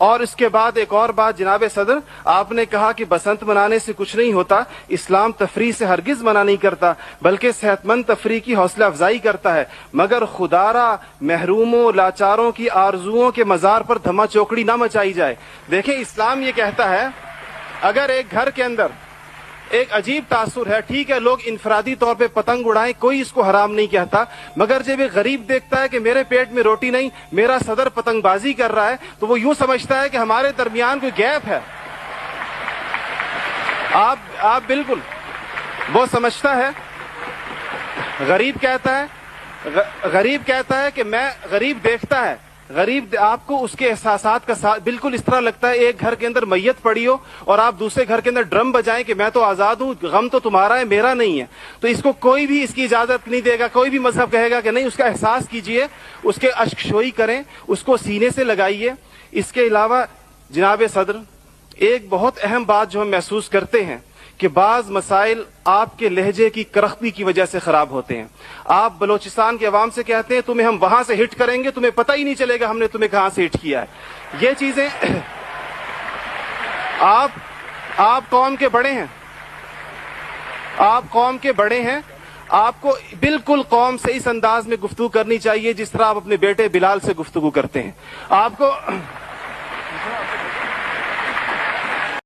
اور اس کے بعد ایک اور بات جناب صدر، آپ نے کہا کہ بسنت منانے سے کچھ نہیں ہوتا، اسلام تفریح سے ہرگز منع نہیں کرتا بلکہ صحت مند تفریح کی حوصلہ افزائی کرتا ہے، مگر خدارا محروموں لاچاروں کی آرزوؤں کے مزار پر دھما چوکڑی نہ مچائی جائے۔ دیکھیں اسلام یہ کہتا ہے اگر ایک گھر کے اندر ایک عجیب تاثر ہے، ٹھیک ہے لوگ انفرادی طور پہ پتنگ اڑائیں، کوئی اس کو حرام نہیں کہتا، مگر جب ایک غریب دیکھتا ہے کہ میرے پیٹ میں روٹی نہیں، میرا صدر پتنگ بازی کر رہا ہے، تو وہ یوں سمجھتا ہے کہ ہمارے درمیان کوئی گیپ ہے۔ آپ بالکل وہ سمجھتا ہے، غریب کہتا ہے کہ میں غریب دیکھتا ہے، غریب آپ کو اس کے احساسات کا بالکل اس طرح لگتا ہے ایک گھر کے اندر میت پڑی ہو اور آپ دوسرے گھر کے اندر ڈرم بجائیں کہ میں تو آزاد ہوں، غم تو تمہارا ہے میرا نہیں ہے، تو اس کو کوئی بھی اس کی اجازت نہیں دے گا، کوئی بھی مذہب کہے گا کہ نہیں، اس کا احساس کیجئے، اس کے اشک شوئی کریں، اس کو سینے سے لگائیے۔ اس کے علاوہ جناب صدر ایک بہت اہم بات جو ہم محسوس کرتے ہیں کہ بعض مسائل آپ کے لہجے کی کرختی کی وجہ سے خراب ہوتے ہیں۔ آپ بلوچستان کے عوام سے کہتے ہیں تمہیں ہم وہاں سے ہٹ کریں گے، تمہیں پتہ ہی نہیں چلے گا ہم نے تمہیں کہاں سے ہٹ کیا ہے۔ یہ چیزیں آپ قوم کے بڑے ہیں، آپ کو بالکل قوم سے اس انداز میں گفتگو کرنی چاہیے جس طرح آپ اپنے بیٹے بلال سے گفتگو کرتے ہیں۔ آپ کو